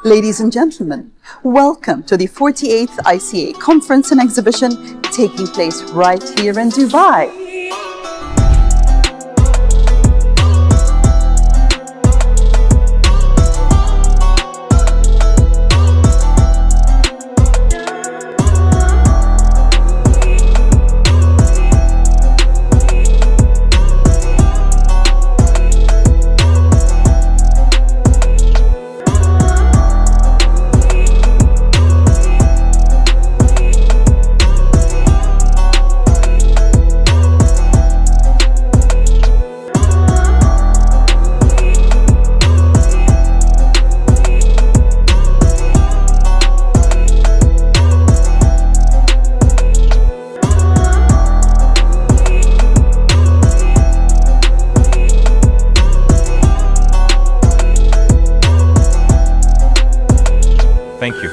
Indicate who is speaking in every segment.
Speaker 1: Ladies and gentlemen, welcome to the 48th ICA Conference and Exhibition taking place right here in Dubai.
Speaker 2: Thank you.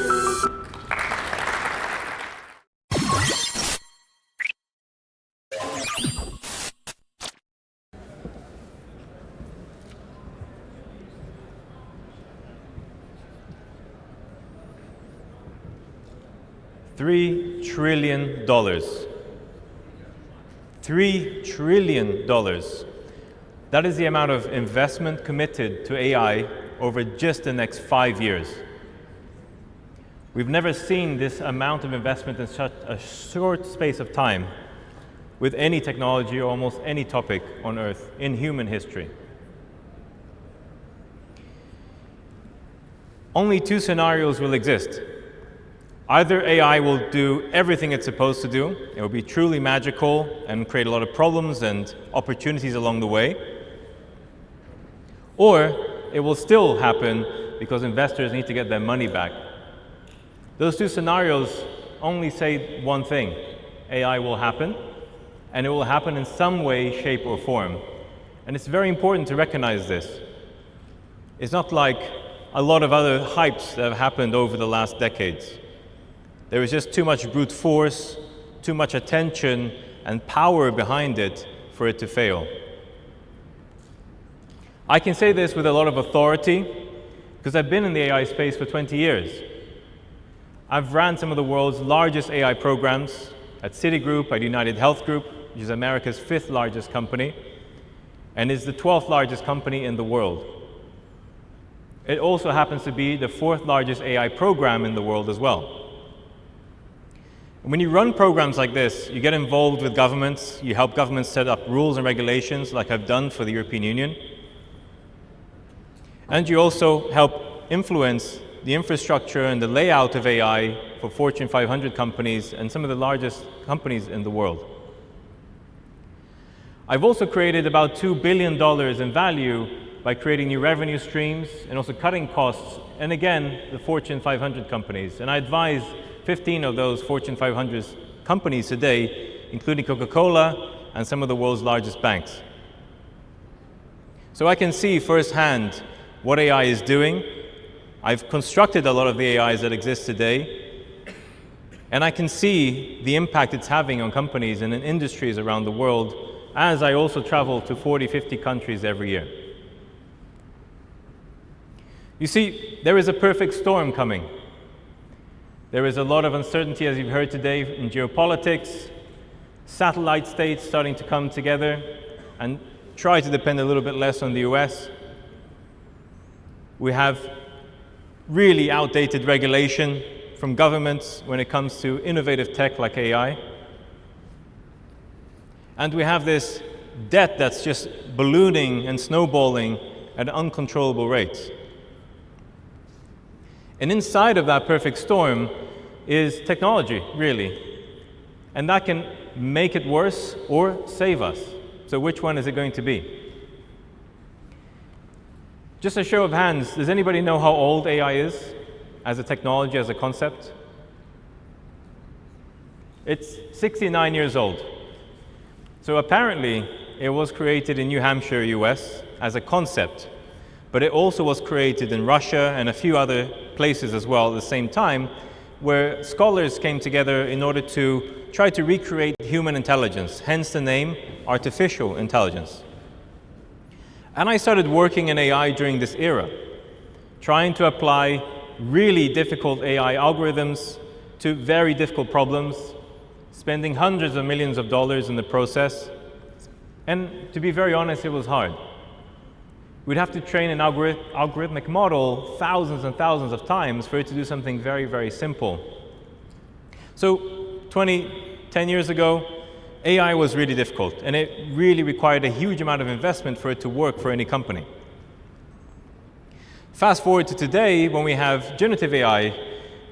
Speaker 2: $3 trillion. $3 trillion. That is the amount of investment committed to AI over just the next 5 years. We've never seen this amount of investment in such a short space of time with any technology or almost any topic on Earth in human history. Only two scenarios will exist. Either AI will do everything it's supposed to do, it will be truly magical and create a lot of problems and opportunities along the way, or it will still happen because investors need to get their money back. Those two scenarios only say one thing: AI will happen, and it will happen in some way, shape, or form. And it's very important to recognize this. It's not like a lot of other hypes that have happened over the last decades. There was just too much brute force, too much attention and power behind it for it to fail. I can say this with a lot of authority because I've been in the AI space for 20 years. I've ran some of the world's largest AI programs at Citigroup, at UnitedHealth Group, which is America's 5th largest company, and is the 12th largest company in the world. It also happens to be the 4th largest AI program in the world as well. When you run programs like this, you get involved with governments, you help governments set up rules and regulations like I've done for the European Union, and you also help influence the infrastructure and the layout of AI for Fortune 500 companies and some of the largest companies in the world. I've also created about $2 billion in value by creating new revenue streams and also cutting costs, and again, the Fortune 500 companies. And I advise 15 of those Fortune 500 companies today, including Coca-Cola and some of the world's largest banks. So I can see firsthand what AI is doing. I've constructed a lot of the AIs that exist today, and I can see the impact it's having on companies and in industries around the world as I also travel to 40, 50 countries every year. You see, there is a perfect storm coming. There is a lot of uncertainty, as you've heard today, in geopolitics, satellite states starting to come together and try to depend a little bit less on the US. We have really outdated regulation from governments when it comes to innovative tech like AI. And we have this debt that's just ballooning and snowballing at uncontrollable rates. And inside of that perfect storm is technology, really. And that can make it worse or save us. So which one is it going to be? Just a show of hands, does anybody know how old AI is as a technology, as a concept? It's 69 years old. So apparently, it was created in New Hampshire, US, as a concept, but it also was created in Russia and a few other places as well at the same time, where scholars came together in order to try to recreate human intelligence, hence the name artificial intelligence. And I started working in AI during this era, trying to apply really difficult AI algorithms to very difficult problems, spending hundreds of millions of dollars in the process. And to be very honest, it was hard. We'd have to train an algorithmic model thousands and thousands of times for it to do something very, very simple. So 10 years ago, AI was really difficult, and it really required a huge amount of investment for it to work for any company. Fast forward to today, when we have generative AI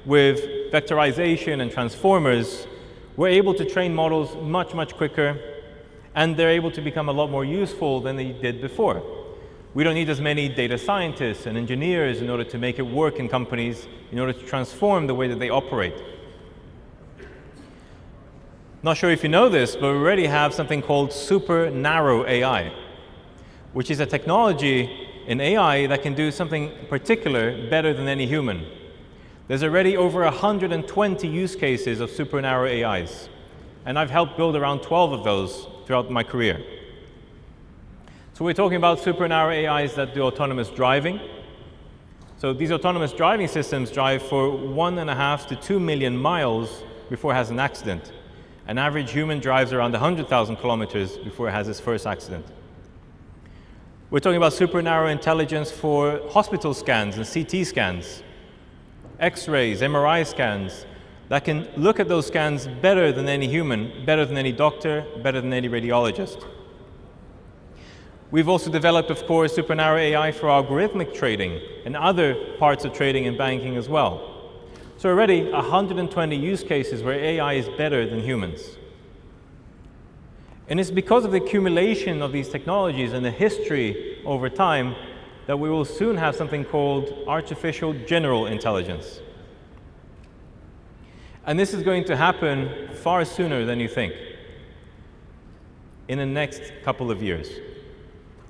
Speaker 2: with vectorization and transformers, we're able to train models much, much quicker, and they're able to become a lot more useful than they did before. We don't need as many data scientists and engineers in order to make it work in companies, in order to transform the way that they operate. Not sure if you know this, but we already have something called super narrow AI, which is a technology in AI that can do something particular better than any human. There's already over 120 use cases of super narrow AIs, and I've helped build around 12 of those throughout my career. So we're talking about super narrow AIs that do autonomous driving. So these autonomous driving systems drive for 1.5 to 2 million miles before it has an accident. An average human drives around 100,000 kilometers before it has its first accident. We're talking about super narrow intelligence for hospital scans and CT scans, X-rays, MRI scans, that can look at those scans better than any human, better than any doctor, better than any radiologist. We've also developed, of course, super narrow AI for algorithmic trading and other parts of trading and banking as well. So already 120 use cases where AI is better than humans. And it's because of the accumulation of these technologies and the history over time that we will soon have something called artificial general intelligence. And this is going to happen far sooner than you think, in the next couple of years.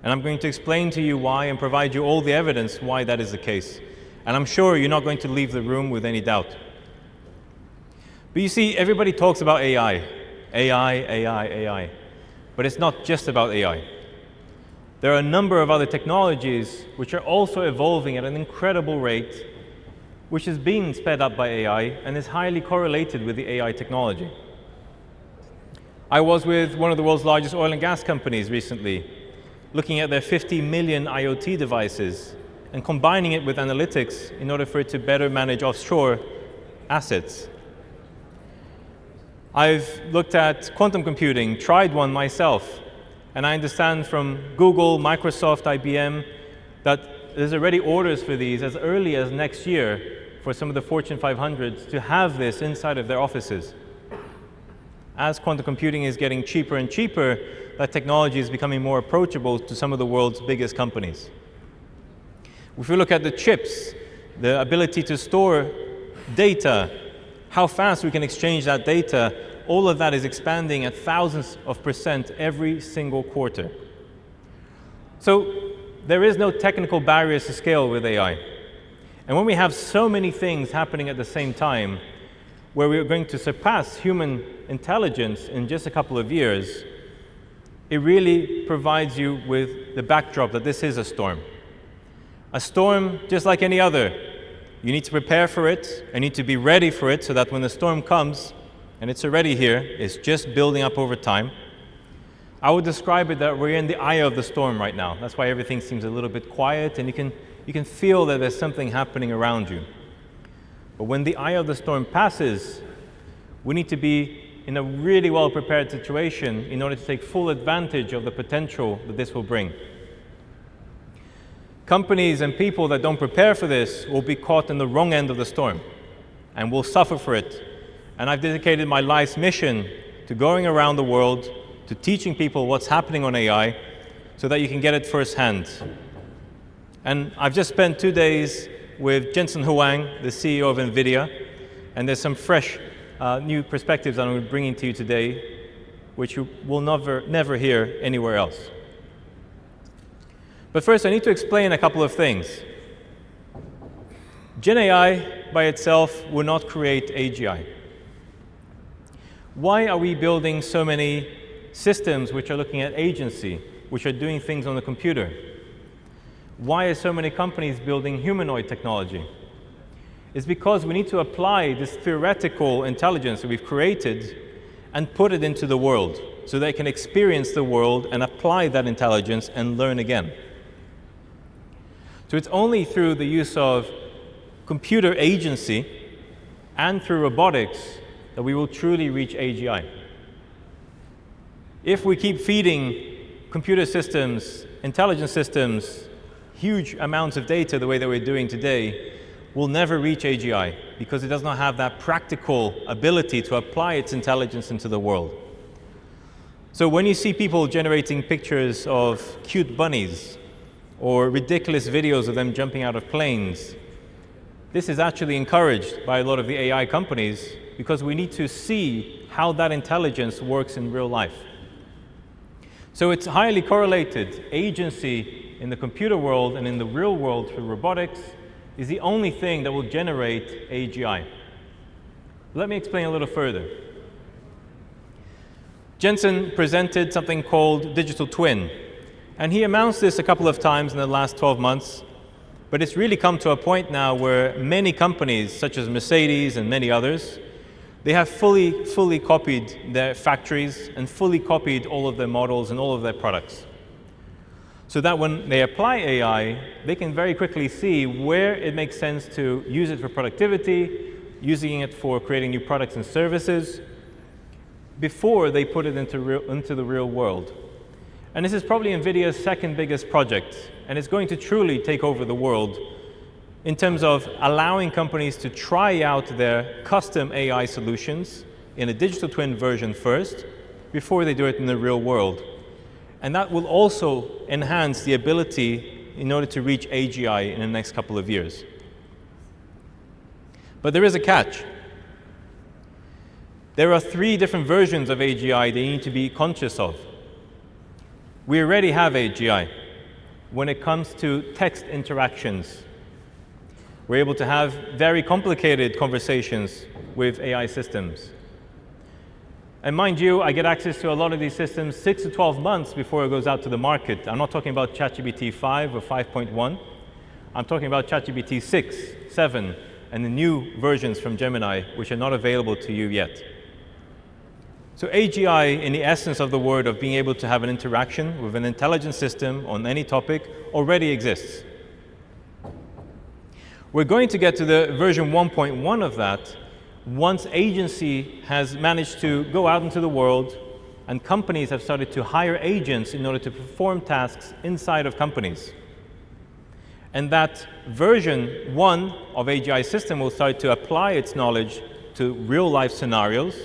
Speaker 2: And I'm going to explain to you why and provide you all the evidence why that is the case. And I'm sure you're not going to leave the room with any doubt. But you see, everybody talks about AI. AI. But it's not just about AI. There are a number of other technologies which are also evolving at an incredible rate, which is being sped up by AI and is highly correlated with the AI technology. I was with one of the world's largest oil and gas companies recently, looking at their 50 million IoT devices and combining it with analytics in order for it to better manage offshore assets. I've looked at quantum computing, tried one myself, and I understand from Google, Microsoft, IBM, that there's already orders for these as early as next year for some of the Fortune 500s to have this inside of their offices. As quantum computing is getting cheaper and cheaper, that technology is becoming more approachable to some of the world's biggest companies. If we look at the chips, the ability to store data, how fast we can exchange that data, all of that is expanding at thousands of % every single quarter. So there is no technical barriers to scale with AI. And when we have so many things happening at the same time, where we're going to surpass human intelligence in just a couple of years, it really provides you with the backdrop that this is a storm. A storm just like any other. You need to prepare for it, and need to be ready for it so that when the storm comes, and it's already here, it's just building up over time. I would describe it that we're in the eye of the storm right now. That's why everything seems a little bit quiet, and you can feel that there's something happening around you. But when the eye of the storm passes, we need to be in a really well-prepared situation in order to take full advantage of the potential that this will bring. Companies and people that don't prepare for this will be caught in the wrong end of the storm and will suffer for it. And I've dedicated my life's mission to going around the world, to teaching people what's happening on AI so that you can get it firsthand. And I've just spent 2 days with Jensen Huang, the CEO of Nvidia, and there's some fresh new perspectives that I'm bringing to you today, which you will never hear anywhere else. But first, I need to explain a couple of things. Gen AI by itself will not create AGI. Why are we building so many systems which are looking at agency, which are doing things on the computer? Why are so many companies building humanoid technology? is because we need to apply this theoretical intelligence that we've created and put it into the world so they can experience the world and apply that intelligence and learn again. So it's only through the use of computer agency and through robotics that we will truly reach AGI. If we keep feeding computer systems, intelligence systems, huge amounts of data the way that we're doing today, we'll never reach AGI because it does not have that practical ability to apply its intelligence into the world. So when you see people generating pictures of cute bunnies or ridiculous videos of them jumping out of planes, this is actually encouraged by a lot of the AI companies because we need to see how that intelligence works in real life. So it's highly correlated. Agency in the computer world and in the real world through robotics is the only thing that will generate AGI. Let me explain a little further. Jensen presented something called digital twin, and he announced this a couple of times in the last 12 months, but it's really come to a point now where many companies, such as Mercedes and many others, they have fully copied their factories and fully copied all of their models and all of their products. So that when they apply AI, they can very quickly see where it makes sense to use it for productivity, using it for creating new products and services, before they put it into the real world. And this is probably Nvidia's second biggest project, and it's going to truly take over the world in terms of allowing companies to try out their custom AI solutions in a digital twin version first, before they do it in the real world. And that will also enhance the ability in order to reach AGI in the next couple of years. But there is a catch. There are 3 different versions of AGI that you need to be conscious of. We already have AGI when it comes to text interactions. We're able to have very complicated conversations with AI systems. And mind you, I get access to a lot of these systems 6 to 12 months before it goes out to the market. I'm not talking about ChatGPT 5 or 5.1. I'm talking about ChatGPT 6, 7, and the new versions from Gemini, which are not available to you yet. So AGI, in the essence of the word of being able to have an interaction with an intelligent system on any topic, already exists. We're going to get to the version 1.1 of that once agency has managed to go out into the world and companies have started to hire agents in order to perform tasks inside of companies. And that version 1 of AGI system will start to apply its knowledge to real-life scenarios,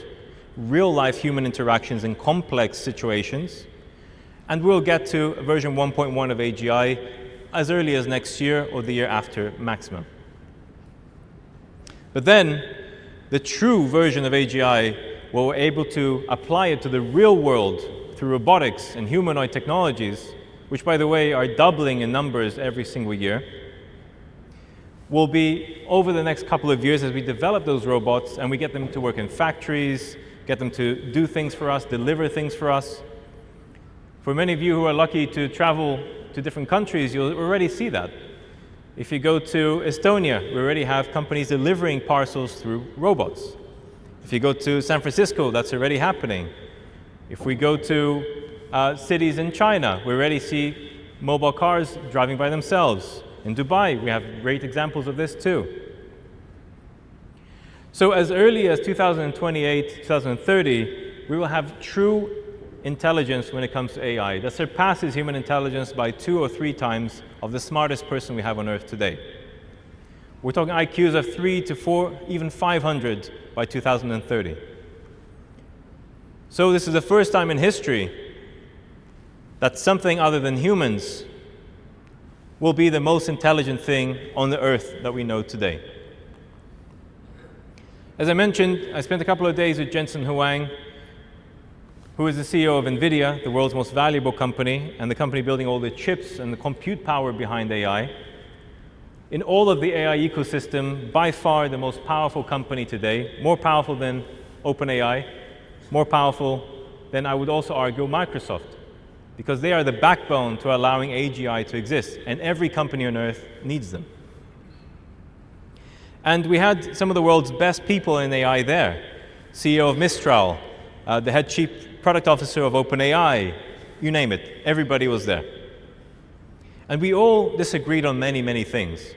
Speaker 2: real-life human interactions in complex situations, and we'll get to version 1.1 of AGI as early as next year or the year after maximum. But then, the true version of AGI, where we're able to apply it to the real world through robotics and humanoid technologies, which, by the way, are doubling in numbers every single year, will be over the next couple of years as we develop those robots and we get them to work in factories, get them to do things for us, deliver things for us. For many of you who are lucky to travel to different countries, you'll already see that. If you go to Estonia, we already have companies delivering parcels through robots. If you go to San Francisco, that's already happening. If we go to cities in China, we already see mobile cars driving by themselves. In Dubai, we have great examples of this too. So as early as 2028, 2030, we will have true intelligence when it comes to AI that surpasses human intelligence by 2 or 3 times of the smartest person we have on Earth today. We're talking IQs of 3 to 4, even 500 by 2030. So this is the first time in history that something other than humans will be the most intelligent thing on the Earth that we know today. As I mentioned, I spent a couple of days with Jensen Huang, who is the CEO of Nvidia, the world's most valuable company, and the company building all the chips and the compute power behind AI. In all of the AI ecosystem, by far the most powerful company today, more powerful than OpenAI, more powerful than, I would also argue, Microsoft, because they are the backbone to allowing AGI to exist, and every company on Earth needs them. And we had some of the world's best people in AI there. CEO of Mistral, the head chief product officer of OpenAI, you name it, everybody was there. And we all disagreed on many, many things.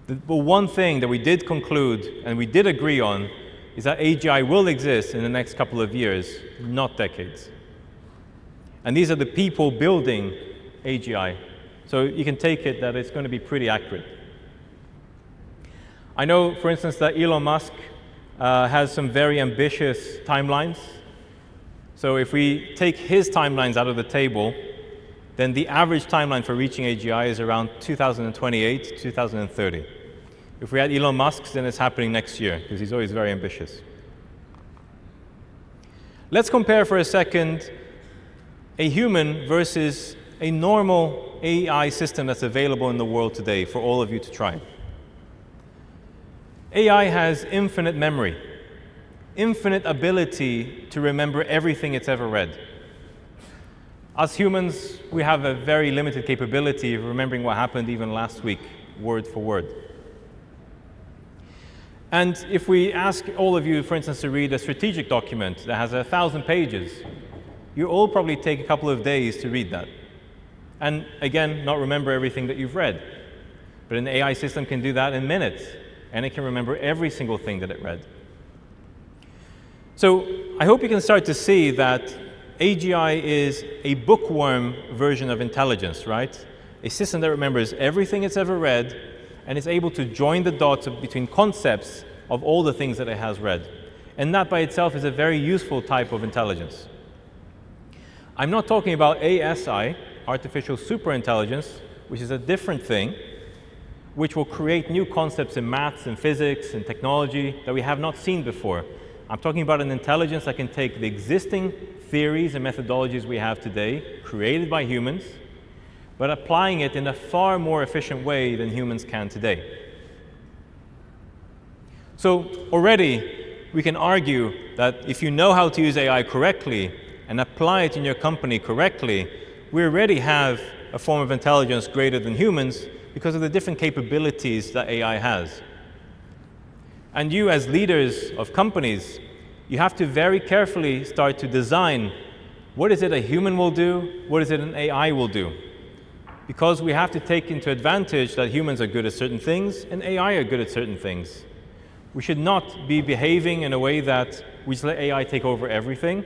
Speaker 2: But one thing that we did conclude and we did agree on is that AGI will exist in the next couple of years, not decades. And these are the people building AGI. So you can take it that it's going to be pretty accurate. I know, for instance, that Elon Musk has some very ambitious timelines. So if we take his timelines out of the table, then the average timeline for reaching AGI is around 2028, 2030. If we add Elon Musk's, then it's happening next year, because he's always very ambitious. Let's compare for a second a human versus a normal AI system that's available in the world today for all of you to try. AI has infinite memory, infinite ability to remember everything it's ever read. Us humans, we have a very limited capability of remembering what happened even last week, word for word. And if we ask all of you, for instance, to read a strategic document that has 1,000 pages, you all probably take a couple of days to read that. And again, not remember everything that you've read. But an AI system can do that in minutes, and it can remember every single thing that it read. So I hope you can start to see that AGI is a bookworm version of intelligence, right? A system that remembers everything it's ever read and is able to join the dots between concepts of all the things that it has read. And that by itself is a very useful type of intelligence. I'm not talking about ASI, artificial superintelligence, which is a different thing, which will create new concepts in maths and physics and technology that we have not seen before. I'm talking about an intelligence that can take the existing theories and methodologies we have today, created by humans, but applying it in a far more efficient way than humans can today. So already we can argue that if you know how to use AI correctly and apply it in your company correctly, we already have a form of intelligence greater than humans because of the different capabilities that AI has. And you, as leaders of companies, you have to very carefully start to design what is it a human will do, what is it an AI will do. Because we have to take into advantage that humans are good at certain things and AI are good at certain things. We should not be behaving in a way that we just let AI take over everything,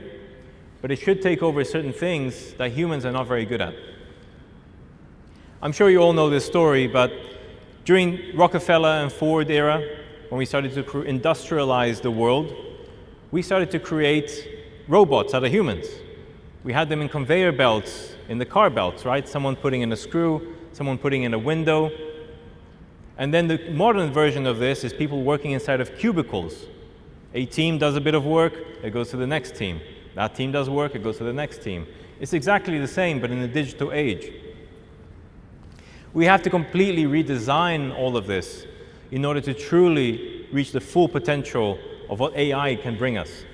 Speaker 2: but it should take over certain things that humans are not very good at. I'm sure you all know this story, but during Rockefeller and Ford era, when we started to industrialize the world, we started to create robots out of humans. We had them in conveyor belts, in the car belts, right? Someone putting in a screw, someone putting in a window. And then the modern version of this is people working inside of cubicles. A team does a bit of work, it goes to the next team. That team does work, it goes to the next team. It's exactly the same, but in the digital age. We have to completely redesign all of this in order to truly reach the full potential of what AI can bring us.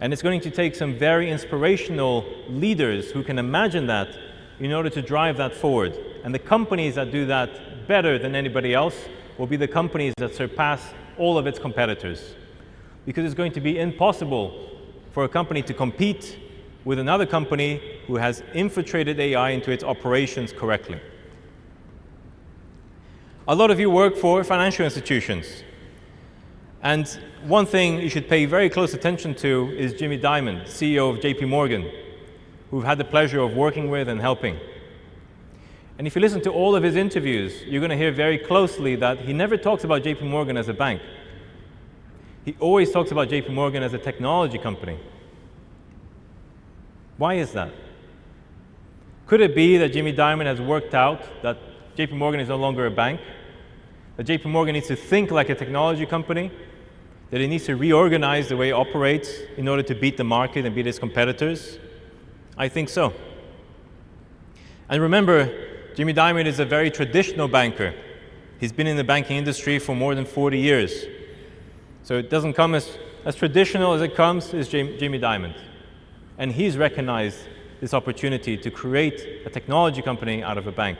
Speaker 2: And it's going to take some very inspirational leaders who can imagine that in order to drive that forward. And the companies that do that better than anybody else will be the companies that surpass all of its competitors. Because it's going to be impossible for a company to compete with another company who has infiltrated AI into its operations correctly. A lot of you work for financial institutions. And one thing you should pay very close attention to is Jimmy Dimon, CEO of JP Morgan, who we've had the pleasure of working with and helping. And if you listen to all of his interviews, you're going to hear very closely that he never talks about JP Morgan as a bank. He always talks about JP Morgan as a technology company. Why is that? Could it be that Jimmy Dimon has worked out that JP Morgan is no longer a bank? That JP Morgan needs to think like a technology company? That it needs to reorganize the way it operates in order to beat the market and beat its competitors? I think so. And remember, Jimmy Dimon is a very traditional banker. He's been in the banking industry for more than 40 years. So it doesn't come as traditional as it comes is Jimmy Dimon. And he's recognized this opportunity to create a technology company out of a bank.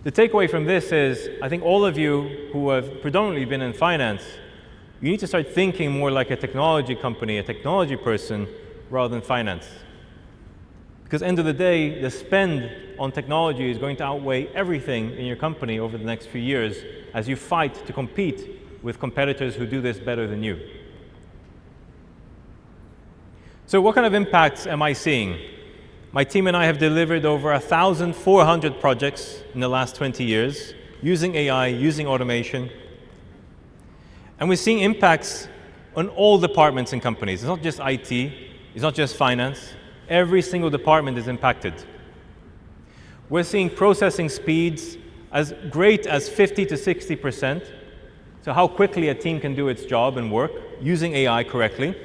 Speaker 2: The takeaway from this is, I think all of you who have predominantly been in finance, you need to start thinking more like a technology company, a technology person, rather than finance. Because end of the day, the spend on technology is going to outweigh everything in your company over the next few years as you fight to compete with competitors who do this better than you. So what kind of impacts am I seeing? My team and I have delivered over 1,400 projects in the last 20 years using AI, using automation. And we're seeing impacts on all departments in companies. It's not just IT, it's not just finance. Every single department is impacted. We're seeing processing speeds as great as 50 to 60%. So how quickly a team can do its job and work using AI correctly.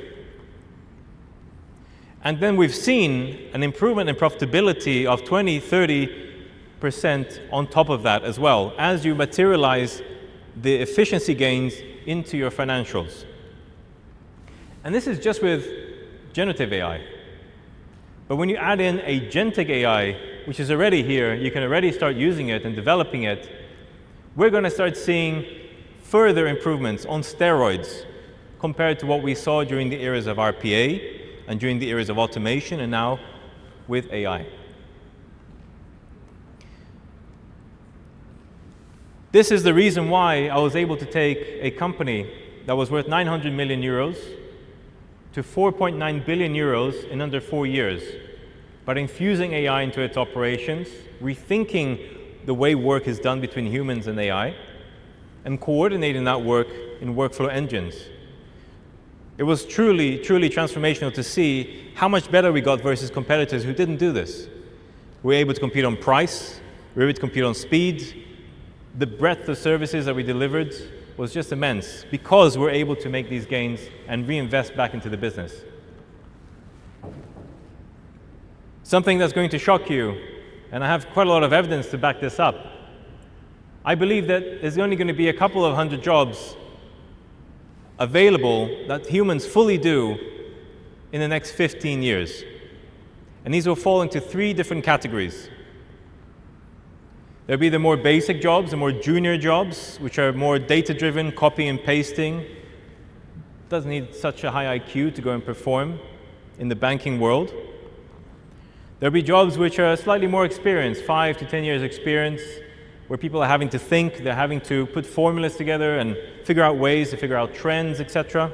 Speaker 2: And then we've seen an improvement in profitability of 20, 30% on top of that as well, as you materialize the efficiency gains into your financials. And this is just with generative AI. But when you add in agentic AI, which is already here, you can already start using it and developing it, we're going to start seeing further improvements on steroids compared to what we saw during the eras of RPA and during the eras of automation, and now with AI. This is the reason why I was able to take a company that was worth 900 million euros to 4.9 billion euros in under 4 years, by infusing AI into its operations, rethinking the way work is done between humans and AI, and coordinating that work in workflow engines. It was truly, truly transformational to see how much better we got versus competitors who didn't do this. We were able to compete on price, we were able to compete on speed. The breadth of services that we delivered was just immense because we're able to make these gains and reinvest back into the business. Something that's going to shock you, and I have quite a lot of evidence to back this up. I believe that there's only going to be a couple of hundred jobs available that humans fully do in the next 15 years. And these will fall into 3 different categories. There'll be the more basic jobs, the more junior jobs, which are more data-driven, copy and pasting. Doesn't need such a high IQ to go and perform in the banking world. There'll be jobs which are slightly more experienced, 5 to 10 years experience, where people are having to think, they're having to put formulas together and figure out ways to figure out trends, etc.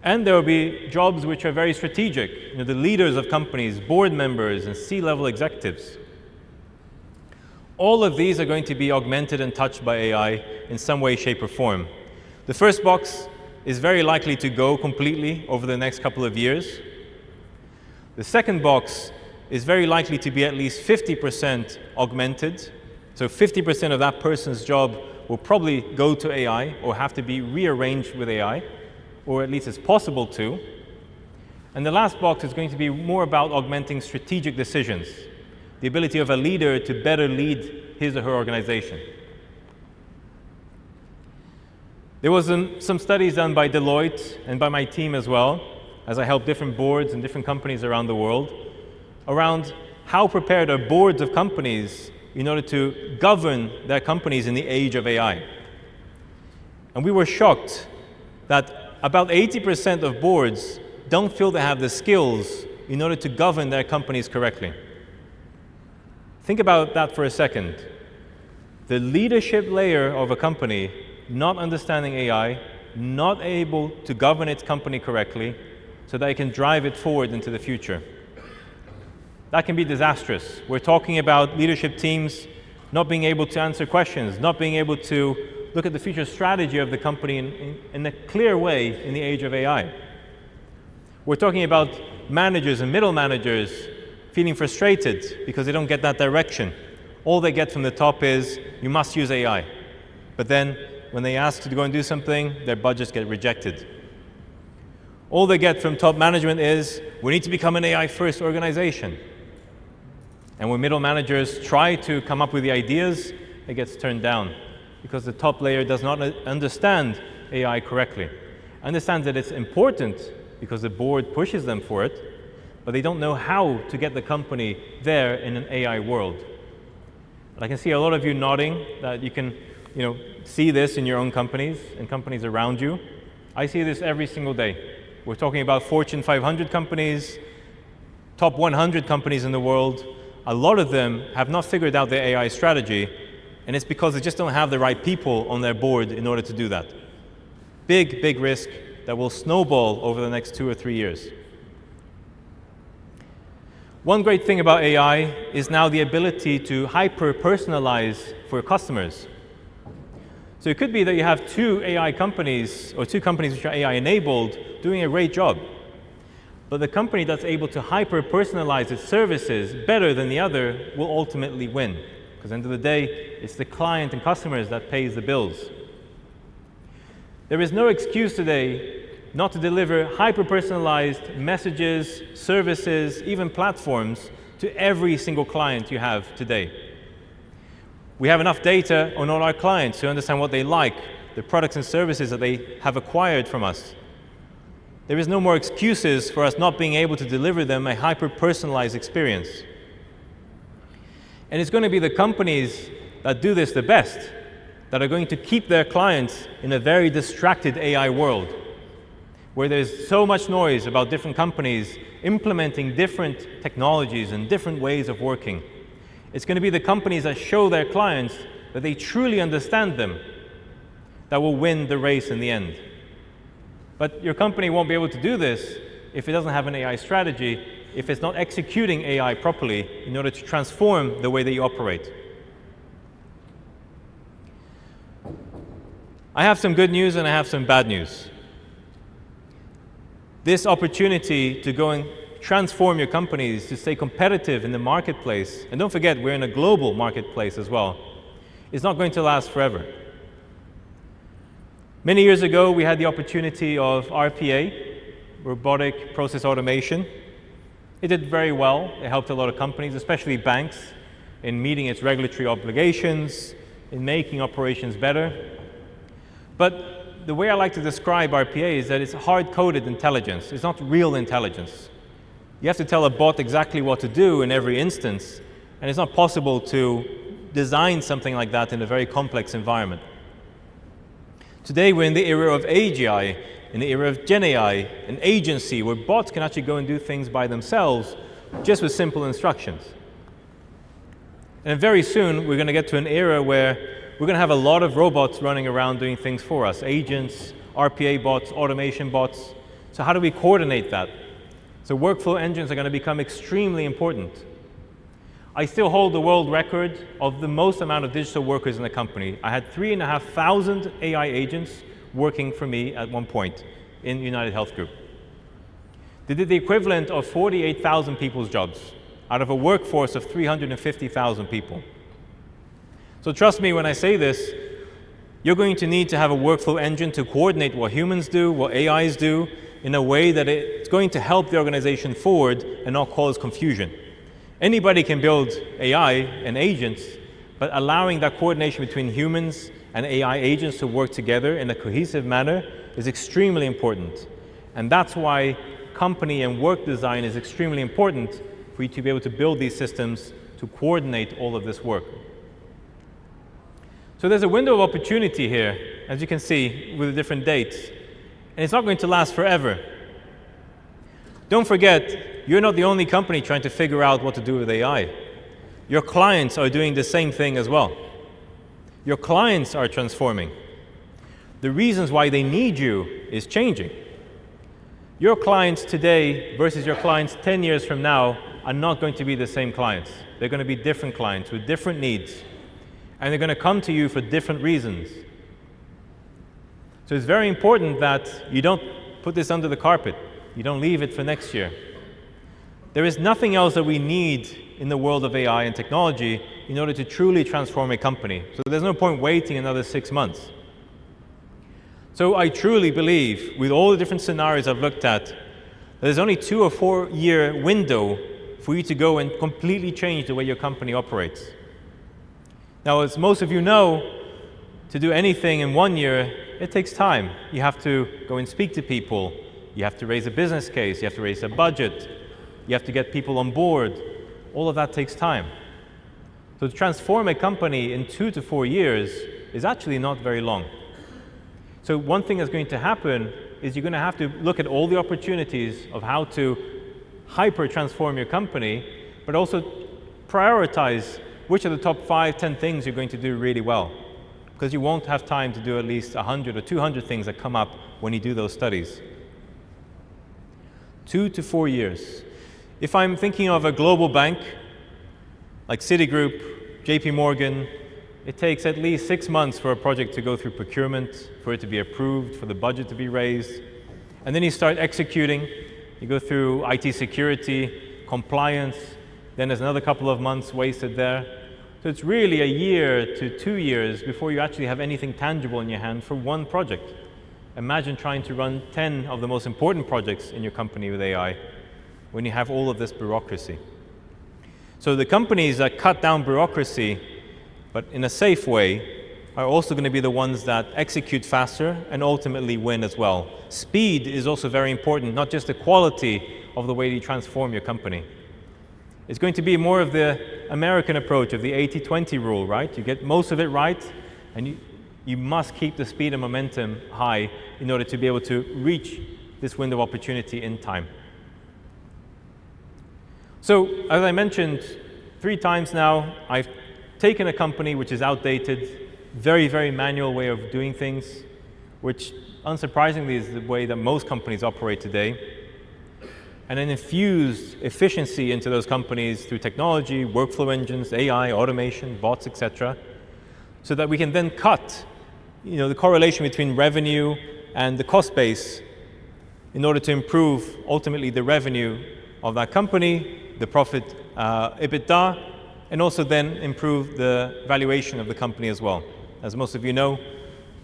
Speaker 2: And there will be jobs which are very strategic, the leaders of companies, board members, and C-level executives. All of these are going to be augmented and touched by AI in some way, shape, or form. The first box is very likely to go completely over the next couple of years. The second box is very likely to be at least 50% augmented. So 50% of that person's job will probably go to AI or have to be rearranged with AI, or at least it's possible to. And the last box is going to be more about augmenting strategic decisions, the ability of a leader to better lead his or her organization. There was some studies done by Deloitte and by my team as well, as I helped different boards and different companies around the world, around how prepared are boards of companies in order to govern their companies in the age of AI. And we were shocked that about 80% of boards don't feel they have the skills in order to govern their companies correctly. Think about that for a second. The leadership layer of a company not understanding AI, not able to govern its company correctly so that it can drive it forward into the future. That can be disastrous. We're talking about leadership teams not being able to answer questions, not being able to look at the future strategy of the company in a clear way in the age of AI. We're talking about managers and middle managers feeling frustrated because they don't get that direction. All they get from the top is, you must use AI. But then, when they ask to go and do something, their budgets get rejected. All they get from top management is, we need to become an AI-first organization. And when middle managers try to come up with the ideas, it gets turned down because the top layer does not understand AI correctly. Understands that it's important because the board pushes them for it, but they don't know how to get the company there in an AI world. And I can see a lot of you nodding that you can see this in your own companies and companies around you. I see this every single day. We're talking about Fortune 500 companies, top 100 companies in the world. A lot of them have not figured out their AI strategy, and it's because they just don't have the right people on their board in order to do that. Big, big risk that will snowball over the next 2 or 3 years. One great thing about AI is now the ability to hyper-personalize for customers. So it could be that you have 2 AI companies, or 2 companies which are AI-enabled, doing a great job. But the company that's able to hyper-personalize its services better than the other will ultimately win. Because at the end of the day, it's the client and customers that pays the bills. There is no excuse today not to deliver hyper-personalized messages, services, even platforms to every single client you have today. We have enough data on all our clients to understand what they like, the products and services that they have acquired from us. There is no more excuses for us not being able to deliver them a hyper-personalized experience. And it's going to be the companies that do this the best that are going to keep their clients in a very distracted AI world, where there's so much noise about different companies implementing different technologies and different ways of working. It's going to be the companies that show their clients that they truly understand them that will win the race in the end. But your company won't be able to do this if it doesn't have an AI strategy, if it's not executing AI properly in order to transform the way that you operate. I have some good news and I have some bad news. This opportunity to go and transform your companies to stay competitive in the marketplace, and don't forget we're in a global marketplace as well, is not going to last forever. Many years ago we had the opportunity of RPA, robotic process automation. It did very well. It helped a lot of companies, especially banks, in meeting its regulatory obligations, in making operations better. But the way I like to describe RPA is that it's hard-coded intelligence. It's not real intelligence. You have to tell a bot exactly what to do in every instance, and it's not possible to design something like that in a very complex environment. Today we're in the era of AGI, in the era of Gen AI, an agency where bots can actually go and do things by themselves just with simple instructions. And very soon we're going to get to an era where we're going to have a lot of robots running around doing things for us, agents, RPA bots, automation bots. So how do we coordinate that? So workflow engines are going to become extremely important. I still hold the world record of the most amount of digital workers in the company. I had 3,500 AI agents working for me at one point in UnitedHealth Group. They did the equivalent of 48,000 people's jobs out of a workforce of 350,000 people. So trust me when I say this, you're going to need to have a workflow engine to coordinate what humans do, what AIs do, in a way that it's going to help the organization forward and not cause confusion. Anybody can build AI and agents, but allowing that coordination between humans and AI agents to work together in a cohesive manner is extremely important. And that's why company and work design is extremely important for you to be able to build these systems to coordinate all of this work. So there's a window of opportunity here, as you can see, with the different dates. And it's not going to last forever. Don't forget, you're not the only company trying to figure out what to do with AI. Your clients are doing the same thing as well. Your clients are transforming. The reasons why they need you is changing. Your clients today versus your clients 10 years from now are not going to be the same clients. They're going to be different clients with different needs. And they're going to come to you for different reasons. So it's very important that you don't put this under the carpet. You don't leave it for next year. There is nothing else that we need in the world of AI and technology in order to truly transform a company. So there's no point waiting another 6 months. So I truly believe, with all the different scenarios I've looked at, there's only 2 or 4 year window for you to go and completely change the way your company operates. Now, as most of you know, to do anything in 1 year, it takes time. You have to go and speak to people. You have to raise a business case. You have to raise a budget. You have to get people on board. All of that takes time. So to transform a company in 2 to 4 years is actually not very long. So one thing that's going to happen is you're going to have to look at all the opportunities of how to hyper-transform your company, but also prioritize which are the top 5, 10 things you're going to do really well. Because you won't have time to do at least 100 or 200 things that come up when you do those studies. 2 to 4 years. If I'm thinking of a global bank, like Citigroup, JP Morgan, it takes at least 6 months for a project to go through procurement, for it to be approved, for the budget to be raised. And then you start executing. You go through IT security, compliance, then there's another couple of months wasted there. So it's really a year to 2 years before you actually have anything tangible in your hand for one project. Imagine trying to run 10 of the most important projects in your company with AI when you have all of this bureaucracy. So the companies that cut down bureaucracy, but in a safe way, are also going to be the ones that execute faster and ultimately win as well. Speed is also very important, not just the quality of the way you transform your company. It's going to be more of the American approach of the 80-20 rule, right? You get most of it right, and you must keep the speed and momentum high in order to be able to reach this window of opportunity in time. So, as I mentioned 3 times now, I've taken a company which is outdated, very, very manual way of doing things, which unsurprisingly is the way that most companies operate today, and then infused efficiency into those companies through technology, workflow engines, AI, automation, bots, etc., so that we can then cut the correlation between revenue and the cost base in order to improve ultimately the revenue of that company, the profit, EBITDA, and also then improve the valuation of the company as well. As most of you know,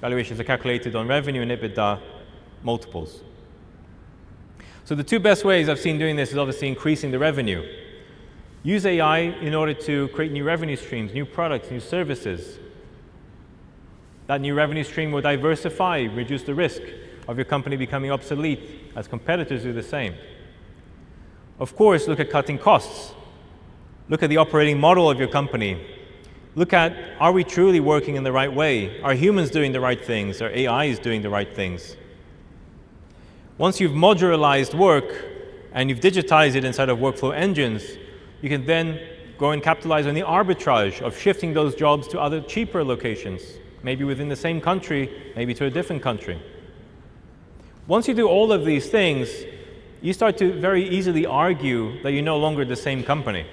Speaker 2: valuations are calculated on revenue and EBITDA multiples. So the 2 best ways I've seen doing this is obviously increasing the revenue. Use AI in order to create new revenue streams, new products, new services. That new revenue stream will diversify, reduce the risk of your company becoming obsolete as competitors do the same. Of course, look at cutting costs. Look at the operating model of your company. Look at, are we truly working in the right way? Are humans doing the right things? Are AIs doing the right things? Once you've modularized work and you've digitized it inside of workflow engines, you can then go and capitalize on the arbitrage of shifting those jobs to other cheaper locations, maybe within the same country, maybe to a different country. Once you do all of these things, you start to very easily argue that you're no longer the same company.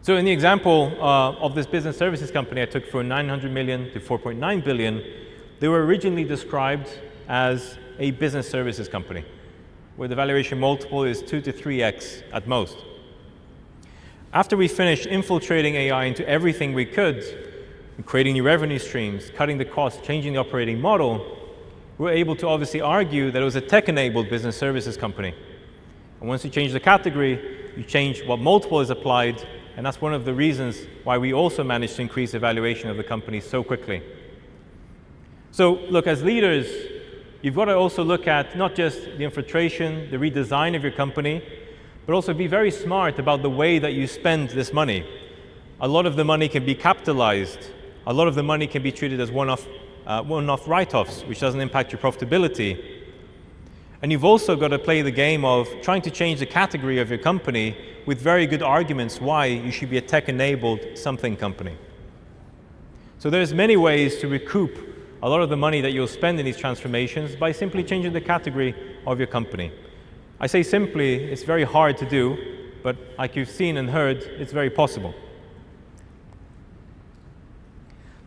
Speaker 2: So in the example of this business services company I took from 900 million to 4.9 billion, they were originally described as a business services company, where the valuation multiple is 2 to 3x at most. After we finished infiltrating AI into everything we could, creating new revenue streams, cutting the costs, changing the operating model, we were able to obviously argue that it was a tech-enabled business services company. And once you change the category, you change what multiple is applied, and that's one of the reasons why we also managed to increase the valuation of the company so quickly. So look, as leaders, you've got to also look at not just the infiltration, the redesign of your company, but also be very smart about the way that you spend this money. A lot of the money can be capitalized. A lot of the money can be treated as one-off write-offs, which doesn't impact your profitability. And you've also got to play the game of trying to change the category of your company with very good arguments why you should be a tech-enabled something company. So there's many ways to recoup a lot of the money that you'll spend in these transformations by simply changing the category of your company. I say simply, it's very hard to do, but like you've seen and heard, it's very possible.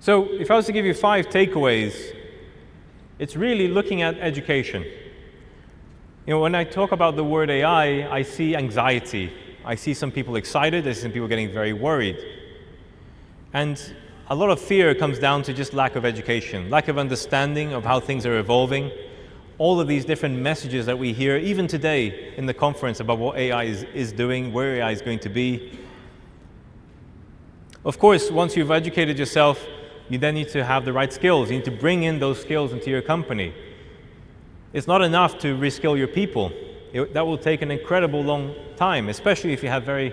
Speaker 2: So if I was to give you 5 takeaways, it's really looking at education. When I talk about the word AI, I see anxiety. I see some people excited, I see some people getting very worried. And a lot of fear comes down to just lack of education, lack of understanding of how things are evolving. All of these different messages that we hear, even today in the conference, about what AI is doing, where AI is going to be. Of course, once you've educated yourself, you then need to have the right skills. You need to bring in those skills into your company. It's not enough to reskill your people. That will take an incredible long time, especially if you have very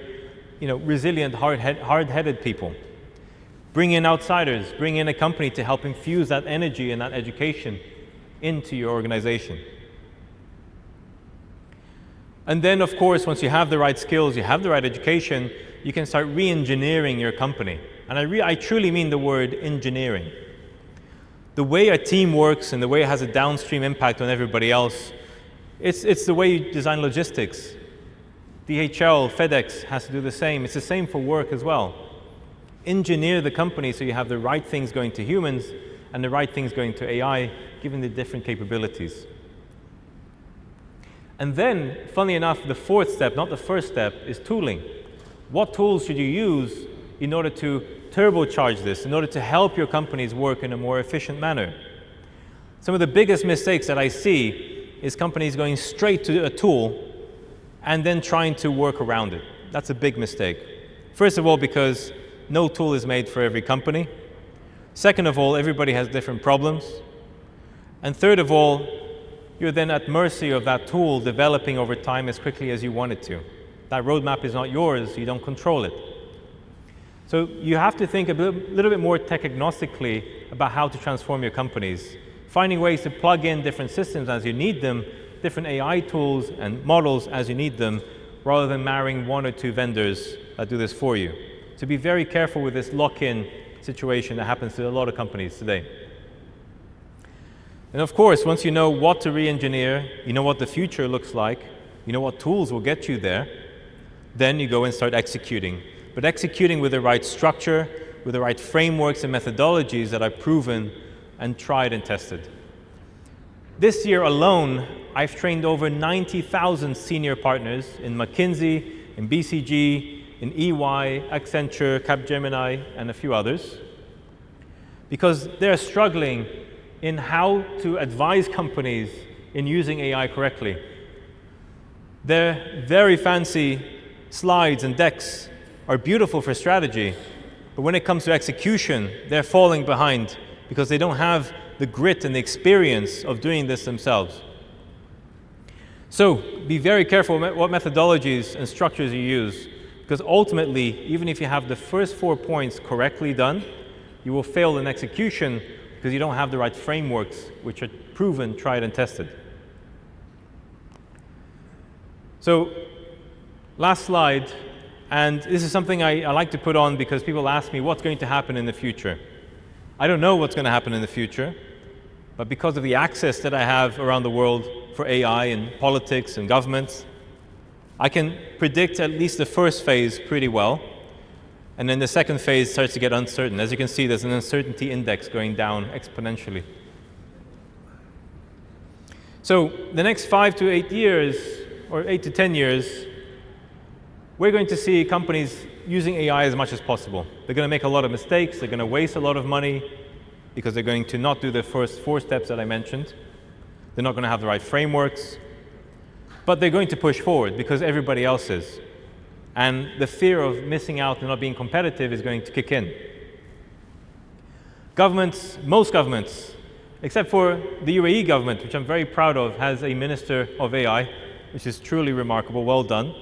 Speaker 2: resilient, hard-headed people. Bring in outsiders, bring in a company to help infuse that energy and that education into your organization. And then, of course, once you have the right skills, you have the right education, you can start re-engineering your company. And I truly mean the word engineering. The way a team works and the way it has a downstream impact on everybody else, it's the way you design logistics. DHL, FedEx has to do the same. It's the same for work as well. Engineer the company so you have the right things going to humans and the right things going to AI, given the different capabilities. And then, funnily enough, the fourth step, not the first step, is tooling. What tools should you use in order to turbocharge this, in order to help your companies work in a more efficient manner? Some of the biggest mistakes that I see is companies going straight to a tool and then trying to work around it. That's a big mistake. First of all, because no tool is made for every company. Second of all, everybody has different problems. And third of all, you're then at mercy of that tool developing over time as quickly as you want it to. That roadmap is not yours, you don't control it. So you have to think a little bit more tech agnostically about how to transform your companies, finding ways to plug in different systems as you need them, different AI tools and models as you need them, rather than marrying one or two vendors that do this for you. So be very careful with this lock-in situation that happens to a lot of companies today. And of course, once you know what to re-engineer, you know what the future looks like, you know what tools will get you there, then you go and start executing. But executing with the right structure, with the right frameworks and methodologies that are proven and tried and tested. This year alone, I've trained over 90,000 senior partners in McKinsey, in BCG, in EY, Accenture, Capgemini, and a few others, because they're struggling in how to advise companies in using AI correctly. Their very fancy slides and decks are beautiful for strategy, but when it comes to execution, they're falling behind because they don't have the grit and the experience of doing this themselves. So be very careful what methodologies and structures you use, because ultimately, even if you have the first 4 points correctly done, you will fail in execution because you don't have the right frameworks which are proven, tried, and tested. So, last slide, and this is something I like to put on because people ask me what's going to happen in the future. I don't know what's going to happen in the future, but because of the access that I have around the world for AI and politics and governments, I can predict at least the first phase pretty well, and then the second phase starts to get uncertain. As you can see, there's an uncertainty index going down exponentially. So the next 5 to 8 years, or 8 to 10 years, we're going to see companies using AI as much as possible. They're going to make a lot of mistakes, they're going to waste a lot of money, because they're going to not do the first 4 steps that I mentioned. They're not going to have the right frameworks. But they're going to push forward because everybody else is. And the fear of missing out and not being competitive is going to kick in. Governments, most governments, except for the UAE government, which I'm very proud of, has a minister of AI, which is truly remarkable, well done.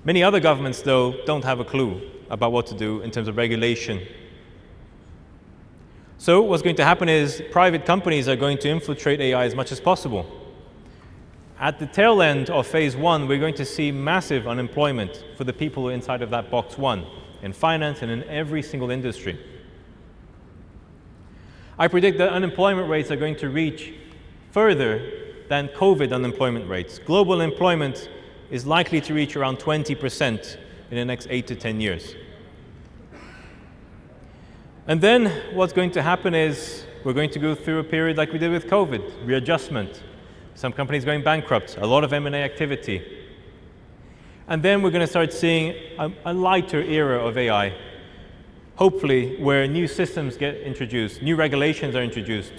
Speaker 2: Many other governments, though, don't have a clue about what to do in terms of regulation. So what's going to happen is private companies are going to infiltrate AI as much as possible. At the tail end of phase 1, we're going to see massive unemployment for the people inside of that box 1, in finance and in every single industry. I predict that unemployment rates are going to reach further than COVID unemployment rates. Global employment is likely to reach around 20% in the next 8 to 10 years. And then what's going to happen is we're going to go through a period like we did with COVID, readjustment. Some companies going bankrupt, a lot of M&A activity. And then we're going to start seeing a lighter era of AI, hopefully where new systems get introduced, new regulations are introduced.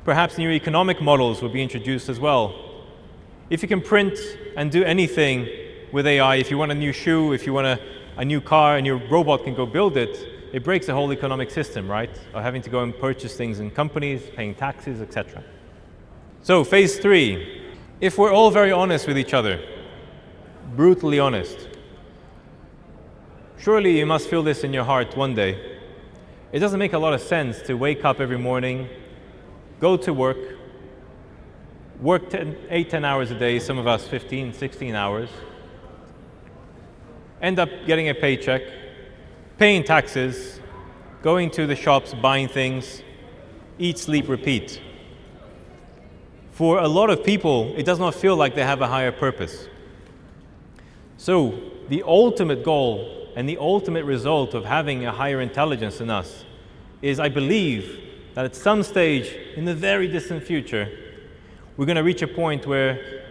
Speaker 2: Perhaps new economic models will be introduced as well. If you can print and do anything with AI, if you want a new shoe, if you want a new car and your robot can go build it, it breaks the whole economic system, right? Of having to go and purchase things in companies, paying taxes, etc. So phase 3, if we're all very honest with each other, brutally honest. Surely you must feel this in your heart one day. It doesn't make a lot of sense to wake up every morning, go to work 8-10 hours a day, some of us 15, 16 hours, end up getting a paycheck, paying taxes, going to the shops, buying things, eat, sleep, repeat. For a lot of people, it does not feel like they have a higher purpose. So the ultimate goal and the ultimate result of having a higher intelligence in us is, I believe, that at some stage in the very distant future, we're going to reach a point where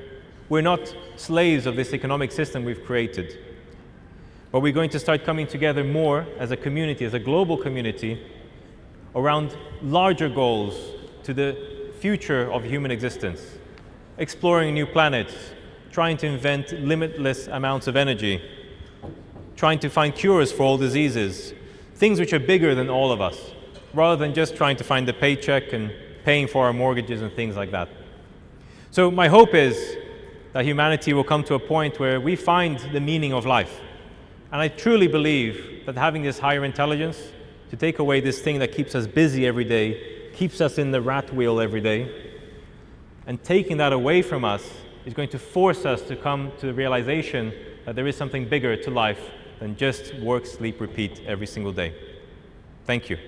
Speaker 2: we're not slaves of this economic system we've created, but we're going to start coming together more as a community, as a global community, around larger goals to the future of human existence, exploring new planets, trying to invent limitless amounts of energy, trying to find cures for all diseases, things which are bigger than all of us, rather than just trying to find the paycheck and paying for our mortgages and things like that. So my hope is that humanity will come to a point where we find the meaning of life. And I truly believe that having this higher intelligence to take away this thing that keeps us busy every day, keeps us in the rat wheel every day, and taking that away from us is going to force us to come to the realization that there is something bigger to life than just work, sleep, repeat every single day. Thank you.